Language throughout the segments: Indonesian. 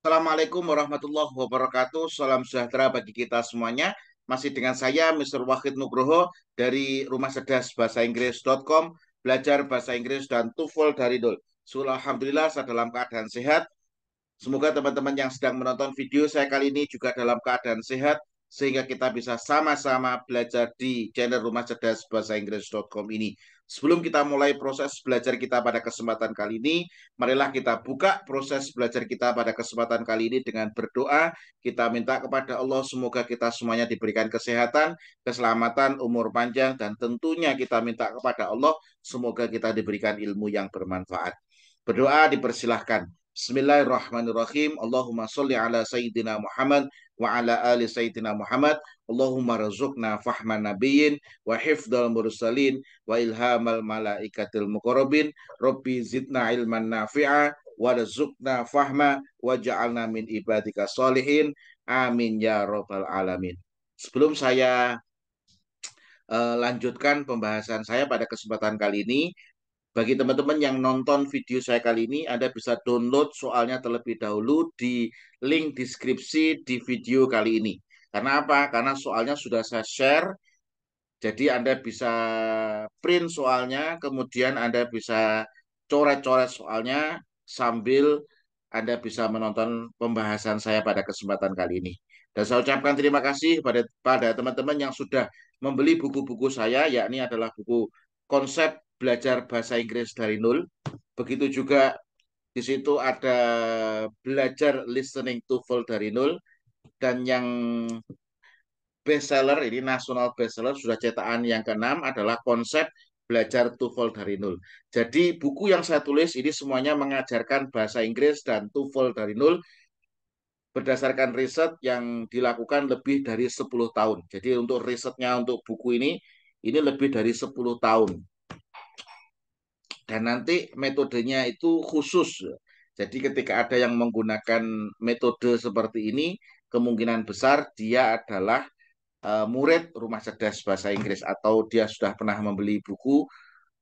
Assalamualaikum warahmatullahi wabarakatuh. Salam sejahtera bagi kita semuanya. Masih dengan saya, Mr. Wahid Nugroho dari Rumah Cerdas Bahasa Inggris.com, belajar bahasa Inggris dan TOEFL dari nol. Alhamdulillah, saya dalam keadaan sehat. Semoga teman-teman yang sedang menonton video saya kali ini juga dalam keadaan sehat, sehingga kita bisa sama-sama belajar di channel Rumah Cerdas Bahasa Inggris.com ini. Sebelum kita mulai proses belajar kita pada kesempatan kali ini, marilah kita buka proses belajar kita pada kesempatan kali ini dengan berdoa. Kita minta kepada Allah semoga kita semuanya diberikan kesehatan, keselamatan, umur panjang, dan tentunya kita minta kepada Allah semoga kita diberikan ilmu yang bermanfaat. Berdoa dipersilahkan. Bismillahirrahmanirrahim. Allahumma sholli ala Sayyidina Muhammad wa ala ali Sayyidina Muhammad. Allahumma razukna fahman nabiyyin wa hifdal mursalin wa ilhamal malaikatil muqarrabin. Rabbi zidna ilman nafi'a wa razukna fahma wa ja'alna min ibadika solihin. Amin ya rabbal alamin. Sebelum saya lanjutkan pembahasan saya pada kesempatan kali ini, bagi teman-teman yang nonton video saya kali ini, Anda bisa download soalnya terlebih dahulu di link deskripsi di video kali ini. Karena apa? Karena soalnya sudah saya share, jadi Anda bisa print soalnya, kemudian Anda bisa coret-coret soalnya sambil Anda bisa menonton pembahasan saya pada kesempatan kali ini. Dan saya ucapkan terima kasih pada teman-teman yang sudah membeli buku-buku saya, yakni adalah buku konsep belajar bahasa Inggris dari nol. Begitu juga di situ ada belajar listening TOEFL dari nol, dan yang bestseller ini nasional bestseller sudah cetakan yang keenam adalah konsep belajar TOEFL dari nol. Jadi buku yang saya tulis ini semuanya mengajarkan bahasa Inggris dan TOEFL dari nol berdasarkan riset yang dilakukan lebih dari 10 tahun. Jadi untuk risetnya untuk buku ini lebih dari 10 tahun. Dan nanti metodenya itu khusus. Jadi ketika ada yang menggunakan metode seperti ini, kemungkinan besar dia adalah murid Rumah Cerdas Bahasa Inggris atau dia sudah pernah membeli buku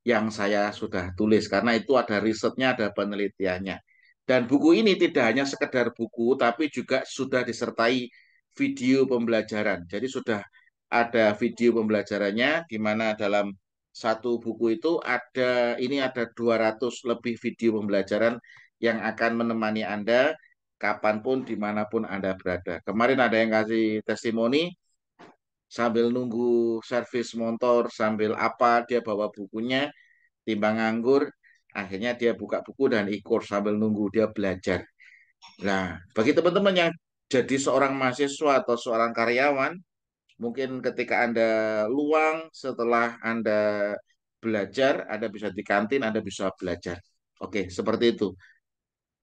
yang saya sudah tulis, karena itu ada risetnya, ada penelitiannya. Dan buku ini tidak hanya sekedar buku, tapi juga sudah disertai video pembelajaran. Jadi sudah ada video pembelajarannya, di mana dalam satu buku itu ada 200 lebih video pembelajaran yang akan menemani Anda kapanpun, dimanapun Anda berada. Kemarin ada yang kasih testimoni, sambil nunggu servis motor, sambil apa dia bawa bukunya, timbang nganggur, akhirnya dia buka buku dan ikut sambil nunggu dia belajar. Nah, bagi teman-teman yang jadi seorang mahasiswa atau seorang karyawan, mungkin ketika Anda luang setelah Anda belajar, Anda bisa di kantin, Anda bisa belajar. Oke, seperti itu.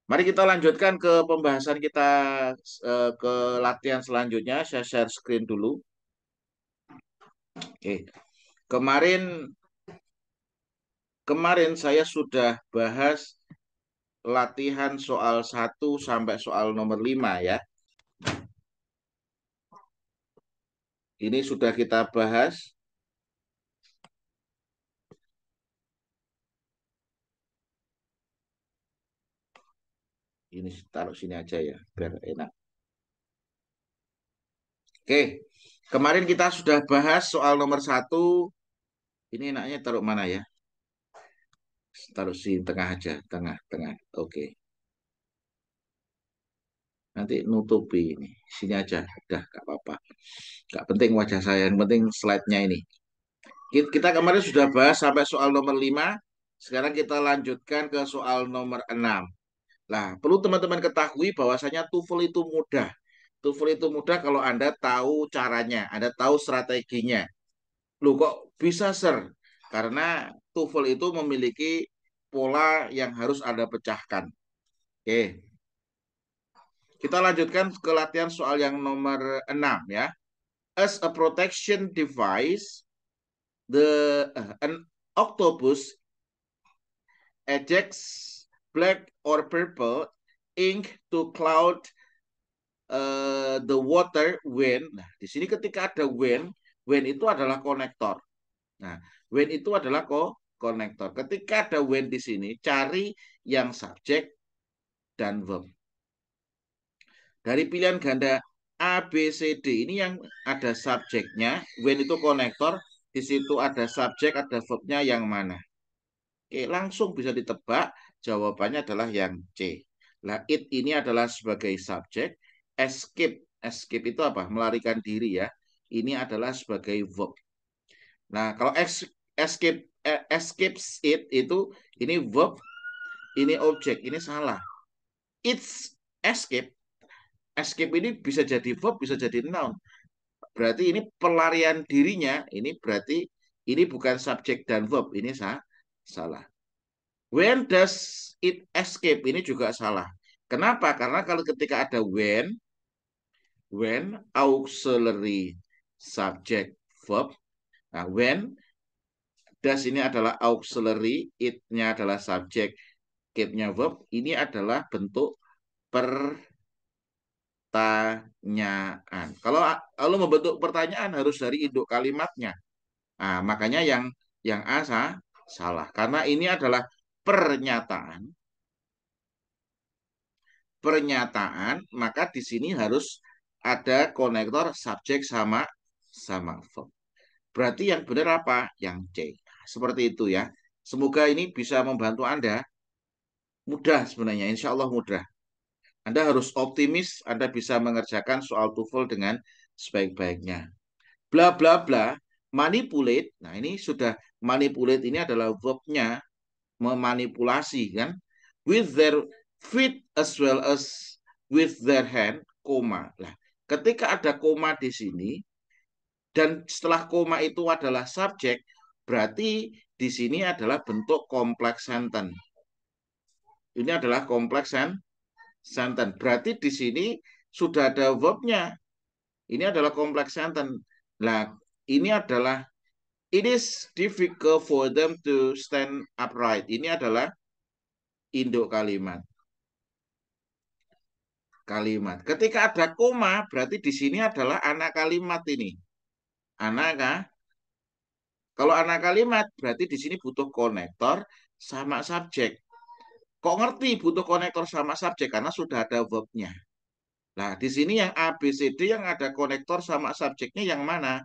Mari kita lanjutkan ke pembahasan kita, ke latihan selanjutnya. Saya share screen dulu. Oke, kemarin kemarin saya sudah bahas latihan soal 1 sampai soal nomor 5 ya. Ini sudah kita bahas. Ini taruh sini aja ya, biar enak. Oke, kemarin kita sudah bahas soal nomor 1. Ini enaknya taruh mana ya? Taruh sini tengah aja, tengah-tengah. Oke, nanti nutupi ini. Sini aja, udah gak apa-apa. Gak penting wajah saya, yang penting slide-nya ini. Kita kemarin sudah bahas sampai soal nomor 5. Sekarang kita lanjutkan ke soal nomor 6. Nah, perlu teman-teman ketahui bahwasanya TOEFL itu mudah. TOEFL itu mudah kalau Anda tahu caranya, Anda tahu strateginya. Loh, kok bisa, Sir? Karena TOEFL itu memiliki pola yang harus Anda pecahkan. Oke, kita lanjutkan ke latihan soal yang nomor 6 ya. As a protection device, an octopus ejects black or purple ink to cloud the water when. Nah, di sini ketika ada when itu adalah konektor. Nah, when itu adalah konektor. Ketika ada when di sini, cari yang subjek dan verb. Dari pilihan ganda A, B, C, D ini yang ada subjeknya, when itu konektor, di situ ada subjek, ada verbnya yang mana? Oke, langsung bisa ditebak, jawabannya adalah yang C. Nah, it ini adalah sebagai subjek, escape, escape itu apa? Melarikan diri ya. Ini adalah sebagai verb. Nah, kalau escape, escapes it itu ini verb, ini objek, ini salah. It's escape. Escape ini bisa jadi verb, bisa jadi noun. Berarti ini pelarian dirinya, ini berarti ini bukan subjek dan verb, ini salah. When does it escape? Ini juga salah. Kenapa? Karena kalau ketika ada when auxiliary subject verb, nah when does ini adalah auxiliary, it-nya adalah subjek, keep-nya verb, ini adalah bentuk pertanyaan. Kalau membentuk pertanyaan harus dari induk kalimatnya. Nah, makanya yang A salah karena ini adalah pernyataan. Pernyataan, maka di sini harus ada konektor subjek sama verb. Berarti yang benar apa? Yang C. Seperti itu ya. Semoga ini bisa membantu Anda. Mudah sebenarnya, insya Allah mudah. Anda harus optimis, Anda bisa mengerjakan soal TOEFL dengan sebaik-baiknya. Bla bla bla, manipulate. Nah, ini sudah manipulate ini adalah verbnya memanipulasi kan. With their feet as well as with their hand, koma. Nah, ketika ada koma di sini dan setelah koma itu adalah subjek, berarti di sini adalah bentuk kompleks sentence. Ini adalah kompleks sentence. Berarti di sini sudah ada verbnya. Ini adalah kompleks sentence. Nah, ini adalah it is difficult for them to stand upright. Ini adalah induk kalimat. Kalimat. Ketika ada koma, berarti di sini adalah anak kalimat ini. Anak kah? Kalau anak kalimat, berarti di sini butuh konektor sama subjek. Kok ngerti butuh konektor sama subjek? Karena sudah ada verbnya. Nah, di sini yang A, B, C, D yang ada konektor sama subjeknya yang mana?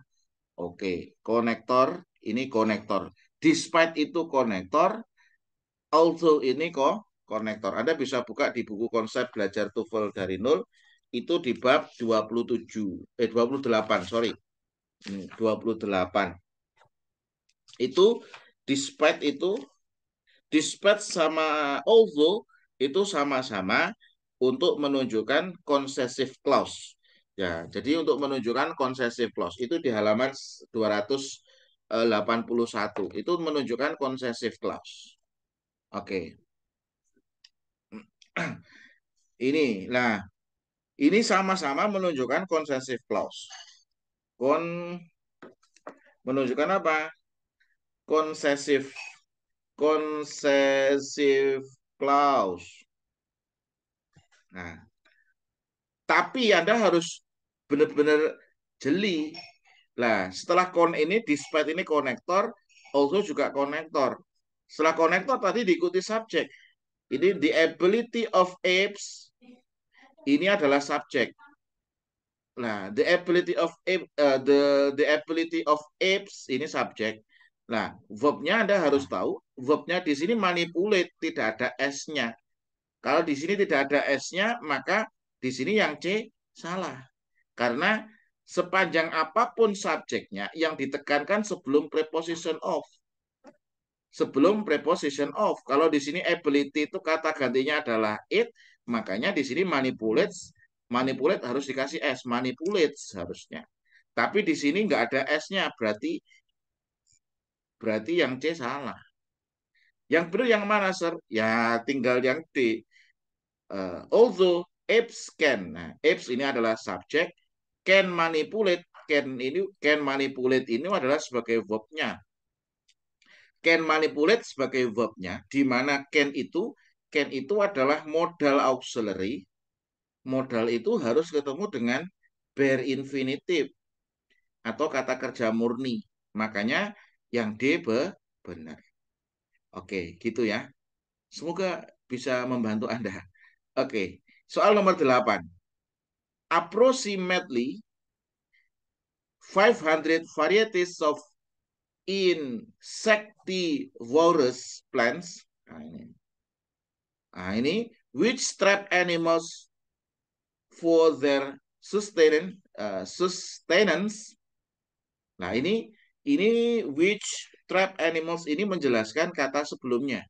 Oke, konektor, ini konektor. Despite itu konektor, although ini kok konektor. Anda bisa buka di buku konsep belajar TOEFL dari nol, itu di bab 28, sorry. 28. Itu despite sama although itu sama-sama untuk menunjukkan possessive clause. Ya, jadi untuk menunjukkan possessive clause itu di halaman 281 itu menunjukkan possessive clause. Oke. Nah, ini sama-sama menunjukkan possessive clause. Menunjukkan apa? Possessive clause. Nah, tapi Anda harus benar-benar jeli. Nah, setelah ini despite ini konektor, also juga konektor. Setelah konektor tadi diikuti subjek. Ini the ability of apes ini adalah subjek. Nah, the ability of the ability of apes ini subjek. Nah, verbnya Anda harus tahu, verbnya di sini manipulate, tidak ada s-nya. Kalau di sini tidak ada s-nya, maka di sini yang C salah. Karena sepanjang apapun subjeknya yang ditekankan sebelum preposition of. Sebelum preposition of. Kalau di sini ability itu kata gantinya adalah it, makanya di sini manipulate harus dikasih s, manipulate harusnya. Tapi di sini nggak ada s-nya, berarti yang C salah. Yang benar yang mana, Sir? Ya, tinggal yang D. Although apes can. Nah, apes ini adalah subjek, can manipulate. Can manipulate ini adalah sebagai verbnya. Can manipulate sebagai verbnya, di mana can itu adalah modal auxiliary. Modal itu harus ketemu dengan bare infinitive atau kata kerja murni. Makanya yang D benar. Oke, gitu ya. Semoga bisa membantu Anda. Oke, soal nomor 8. approximately 500 varieties of insectivorous plants. Which trap animals for their sustenance. Nah, ini which trap animals ini menjelaskan kata sebelumnya.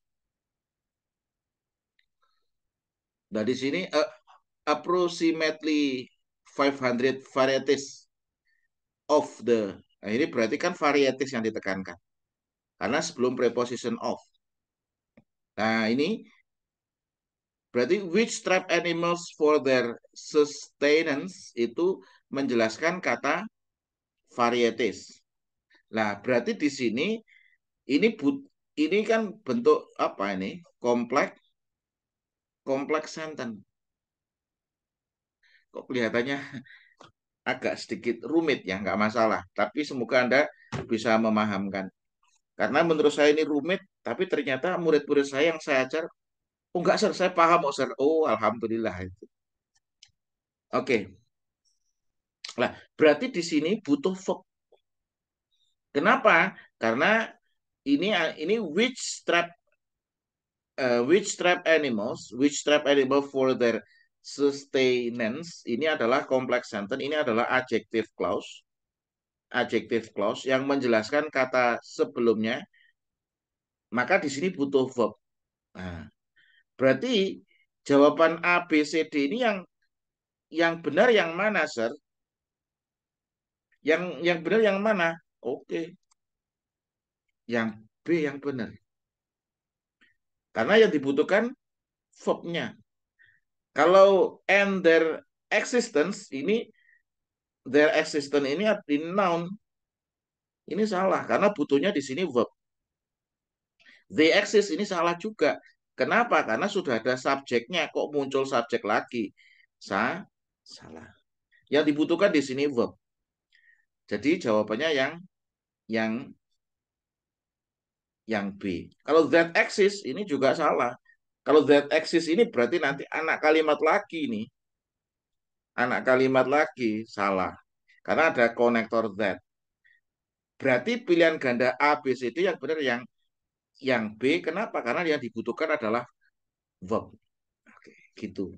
Nah, di sini approximately 500 varieties of the. Nah, ini berarti kan varieties yang ditekankan. Karena sebelum preposition of. Nah, ini berarti which trap animals for their sustenance itu menjelaskan kata varieties. Nah, berarti di sini ini kan bentuk apa ini? Kompleks sentence. Kok kelihatannya agak sedikit rumit ya, nggak masalah. Tapi semoga Anda bisa memahamkan. Karena menurut saya ini rumit, tapi ternyata murid-murid saya yang saya ajar, oh enggak sir, saya paham oh sir. Oh alhamdulillah itu. Oke, nah berarti di sini butuh verb. Kenapa? Karena ini which trap animal for their sustenance ini adalah complex sentence, ini adalah adjective clause yang menjelaskan kata sebelumnya, maka di sini butuh verb. Nah, berarti jawaban A, B, C, D ini yang benar yang mana, Sir? Yang benar yang mana? Oke, yang B yang benar. Karena yang dibutuhkan verbnya. Kalau and their existence ini noun. Ini salah karena butuhnya di sini verb. They exist ini salah juga. Kenapa? Karena sudah ada subjeknya, kok muncul subjek lagi? Salah. Yang dibutuhkan di sini verb. Jadi jawabannya yang yang B. Kalau that exists ini juga salah. Kalau that exists ini berarti nanti anak kalimat lagi nih. Anak kalimat lagi salah. Karena ada konektor that. Berarti pilihan ganda A, B, C, D yang benar yang B. Kenapa? Karena yang dibutuhkan adalah verb. Oke, gitu.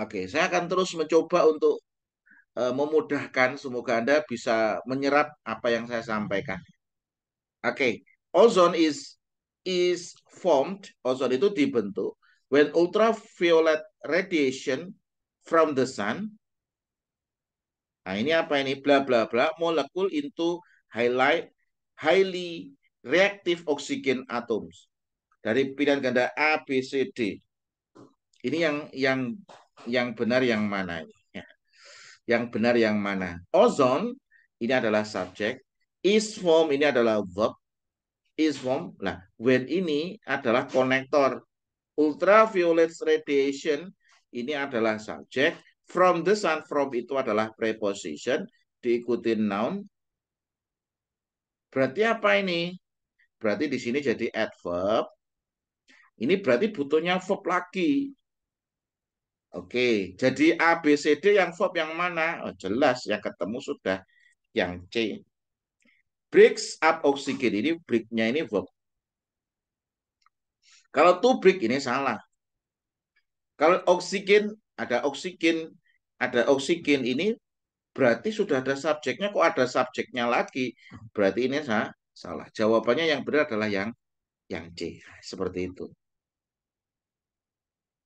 Oke, saya akan terus mencoba untuk memudahkan. Semoga Anda bisa menyerap apa yang saya sampaikan. Oke, ozone is formed. Ozon itu dibentuk when ultraviolet radiation from the sun. Nah, ini apa ini? Bla bla bla. Molekul into highly reactive oxygen atoms. Dari pilihan ganda A, B, C, D. Ini yang benar yang mana ini? Ya. Yang benar yang mana? Ozone ini adalah subjek. Is form ini adalah verb. Is form. Nah, when ini adalah konektor. Ultraviolet radiation ini adalah subjek. From the sun, from itu adalah preposition. Diikuti noun. Berarti apa ini? Berarti di sini jadi adverb. Ini berarti butuhnya verb lagi. Oke, jadi A, B, C, D yang verb yang mana? Oh, jelas, yang ketemu sudah yang C. Breaks up oxygen, ini break-nya ini verb. Kalau to break ini salah. Kalau ada oksigen ini berarti sudah ada subjeknya, kok ada subjeknya lagi? Berarti ini salah. Jawabannya yang benar adalah yang C. Seperti itu.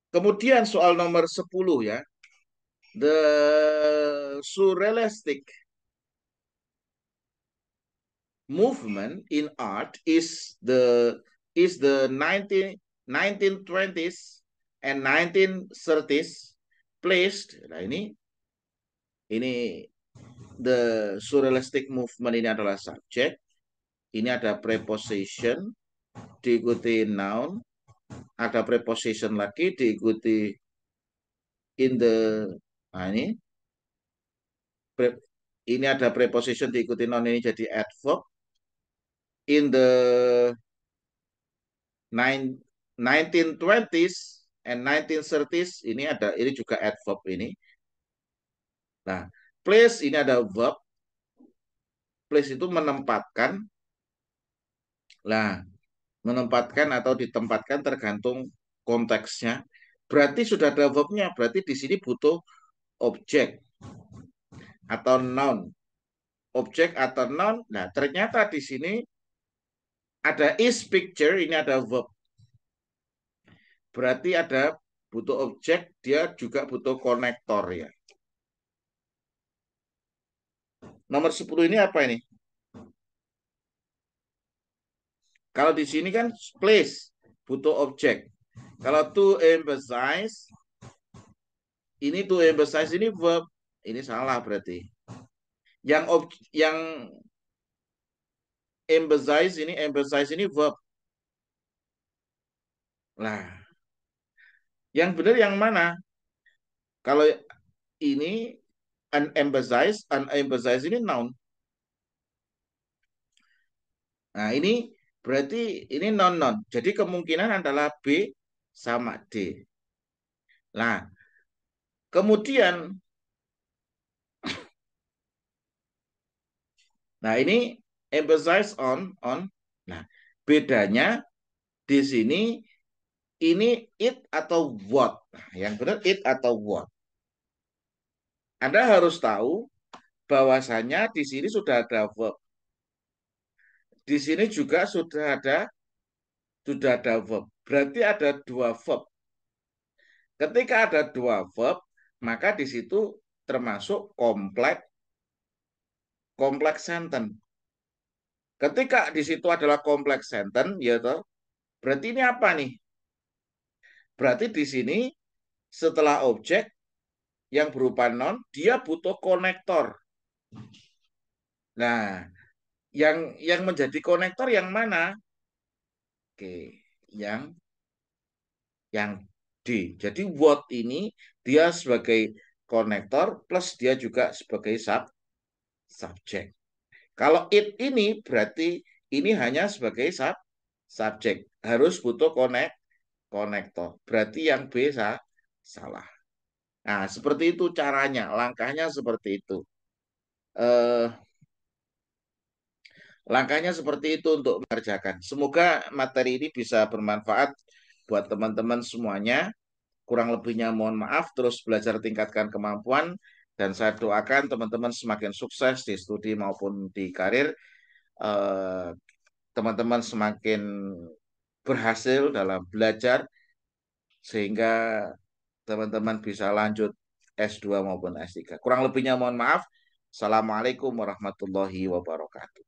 Kemudian soal nomor 10 ya. The surrealistic movement in art is the 1920s and 1930s placed. Nah, ini the surrealistic movement ini adalah subjek. Ini ada preposition diikuti noun, ada preposition lagi diikuti in the. Nah, ini ada preposition diikuti noun, ini jadi adverb. In the 1920s and 1930s ini ada, ini juga adverb ini. Nah, place ini ada verb. Place itu menempatkan. Nah, menempatkan atau ditempatkan tergantung konteksnya. Berarti sudah ada verbnya, berarti di sini butuh objek atau noun. Objek atau noun. Nah, ternyata di sini ada is picture, ini ada verb. Berarti ada butuh objek, dia juga butuh konektor ya. Nomor 10 ini apa ini? Kalau di sini kan place, butuh objek. Kalau to emphasize, ini to emphasize ini verb. Ini salah berarti. Yang emphasize ini verb. Nah, yang benar yang mana? Kalau ini unemphasize ini noun. Nah, ini berarti ini non-non. Jadi kemungkinan adalah B sama D. Nah, kemudian, nah ini emphasize on. Nah, bedanya di sini ini it atau what. Nah, yang benar it atau what. Anda harus tahu bahwasanya di sini sudah ada verb. Di sini juga sudah ada verb. Berarti ada dua verb. Ketika ada dua verb, maka di situ termasuk kompleks sentence. Ketika di situ adalah kompleks sentence, ya toh, berarti ini apa nih? Berarti di sini setelah objek yang berupa noun, dia butuh konektor. Nah, yang menjadi konektor yang mana? Oke, yang D. Jadi what ini dia sebagai konektor plus dia juga sebagai subjek. Kalau it ini berarti ini hanya sebagai subjek. Harus butuh konektor. Berarti yang B salah. Nah, seperti itu caranya, langkahnya seperti itu. Eh, Langkahnya seperti itu untuk mengerjakan. Semoga materi ini bisa bermanfaat buat teman-teman semuanya. Kurang lebihnya mohon maaf, terus belajar tingkatkan kemampuan, dan saya doakan teman-teman semakin sukses di studi maupun di karir. Eh, Teman-teman semakin berhasil dalam belajar, sehingga teman-teman bisa lanjut S2 maupun S3. Kurang lebihnya mohon maaf. Assalamualaikum warahmatullahi wabarakatuh.